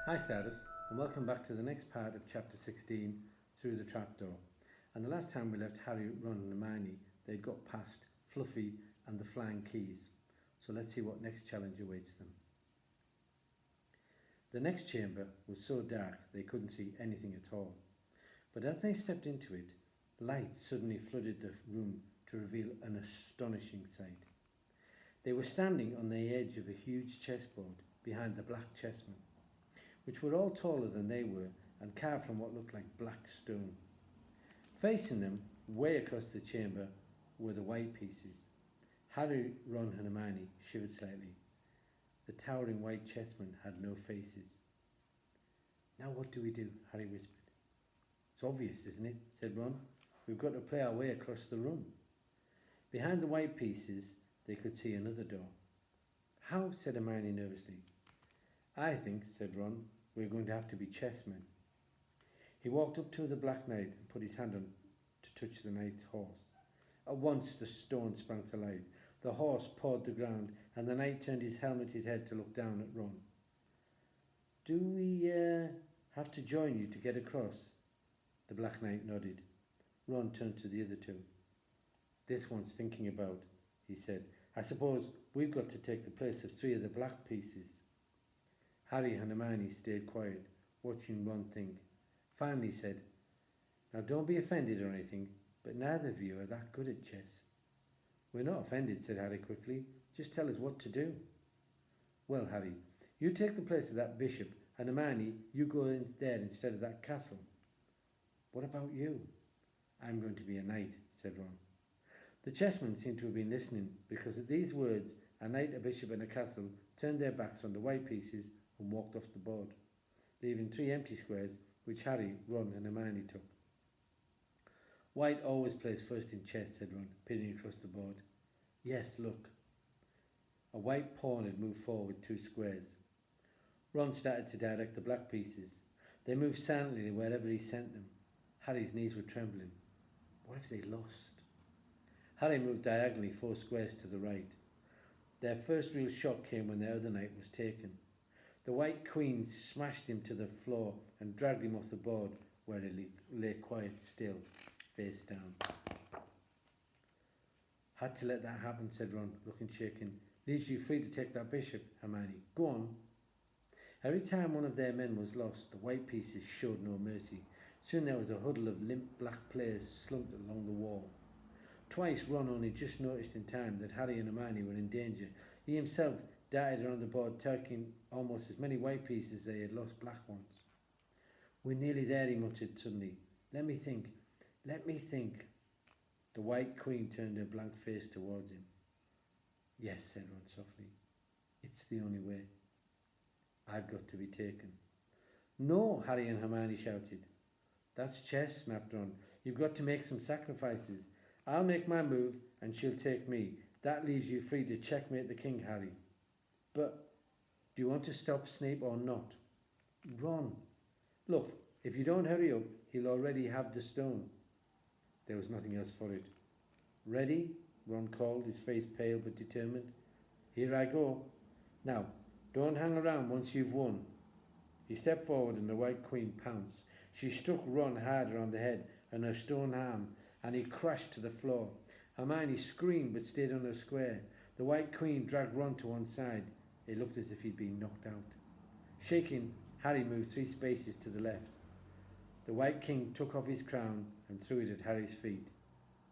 Hi Stardust, and welcome back to the next part of chapter 16, Through the Trapdoor. And the last time we left Harry, Ron and Hermione, they'd got past Fluffy and the flying keys. So let's see what next challenge awaits them. The next chamber was so dark they couldn't see anything at all. But as they stepped into it, light suddenly flooded the room to reveal an astonishing sight. They were standing on the edge of a huge chessboard behind the black chessmen, which were all taller than they were and carved from what looked like black stone. Facing them, way across the chamber, were the white pieces. Harry, Ron and Hermione shivered slightly. The towering white chessmen had no faces. "Now what do we do?" Harry whispered. "It's obvious, isn't it?" said Ron. "We've got to play our way across the room." Behind the white pieces, they could see another door. "How?" said Hermione nervously. "I think," said Ron, "we're going to have to be chessmen." He walked up to the Black Knight and put his hand on to touch the knight's horse. At once the stone sprang to life. The horse pawed the ground, and the knight turned his helmeted head to look down at Ron. "Do we have to join you to get across?" The Black Knight nodded. Ron turned to the other two. "This one's thinking about," he said. "I suppose we've got to take the place of 3 of the black pieces." Harry and Hermione stayed quiet, watching Ron think. Finally he said, "Now don't be offended or anything, but neither of you are that good at chess." "We're not offended," said Harry quickly. "Just tell us what to do." "Well, Harry, you take the place of that bishop, and Hermione, you go in there instead of that castle." "What about you?" "I'm going to be a knight," said Ron. The chessmen seemed to have been listening, because at these words a knight, a bishop and a castle turned their backs on the white pieces and walked off the board, leaving 3 empty squares, which Harry, Ron and Hermione took. "White always plays first in chess," said Ron, peering across the board. "Yes, look." A white pawn had moved forward 2 squares. Ron started to direct the black pieces. They moved silently wherever he sent them. Harry's knees were trembling. What if they lost? Harry moved diagonally 4 squares to the right. Their first real shock came when their other knight was taken. The white queen smashed him to the floor and dragged him off the board, where he lay quite still, face down. "Had to let that happen," said Ron, looking shaken. "Leaves you free to take that bishop, Hermione. Go on." Every time one of their men was lost, the white pieces showed no mercy. Soon there was a huddle of limp black players slumped along the wall. Twice Ron only just noticed in time that Harry and Hermione were in danger. He himself darted around the board, taking almost as many white pieces as they had lost black ones. "We're nearly there," he muttered suddenly. Let me think. The white queen turned her blank face towards him. "Yes," said Ron softly. "It's the only way. I've got to be taken." "No!" Harry and Hermione shouted. "That's chess," snapped Ron. "You've got to make some sacrifices. I'll make my move and she'll take me. That leaves you free to checkmate the king, Harry." "But do you want to stop Snape or not?" "Ron." "Look, if you don't hurry up, he'll already have the stone." There was nothing else for it. "Ready?" Ron called, his face pale but determined. "Here I go. Now, don't hang around once you've won." He stepped forward and the white queen pounced. She struck Ron harder on the head and her stone arm, and he crashed to the floor. Hermione screamed but stayed on her square. The white queen dragged Ron to one side. It looked as if he'd been knocked out. Shaking, Harry moved 3 spaces to the left. The White King took off his crown and threw it at Harry's feet.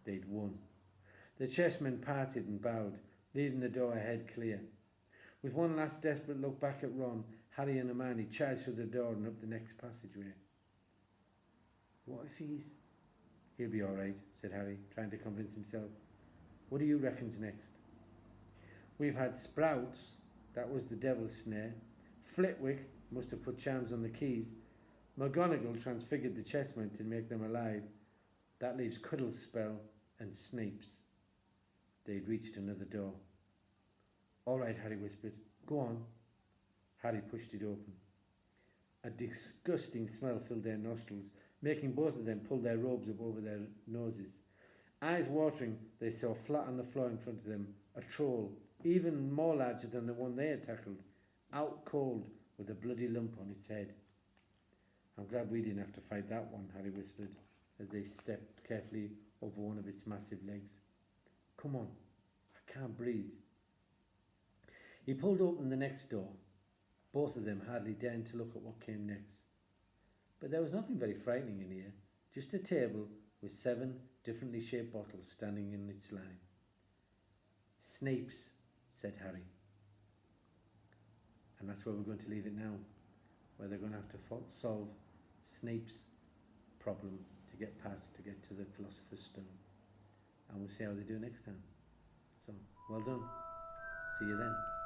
They'd won. The chessmen parted and bowed, leaving the door ahead clear. With one last desperate look back at Ron, Harry and Hermione charged through the door and up the next passageway. "What if he's—" "He'll be all right," said Harry, trying to convince himself. "What do you reckon's next?" "We've had Sprouts. That was the devil's snare. Flitwick must have put charms on the keys. McGonagall transfigured the chessmen to make them alive. That leaves Cuddle's spell and Snape's." They'd reached another door. "All right," Harry whispered. "Go on." Harry pushed it open. A disgusting smell filled their nostrils, making both of them pull their robes up over their noses. Eyes watering, they saw flat on the floor in front of them a troll, even more larger than the one they had tackled, out cold, with a bloody lump on its head. I'm glad we didn't have to fight that one, Harry whispered, as they stepped carefully over one of its massive legs. Come on, I can't breathe. He pulled open the next door, both of them hardly daring to look at what came next. But there was nothing very frightening in here, just a table with 7 differently shaped bottles standing in its line. Snape's, said Harry. And that's where we're going to leave it now, where they're going to have to solve Snape's problem to get to the Philosopher's Stone. And we'll see how they do next time. So, well done. See you then.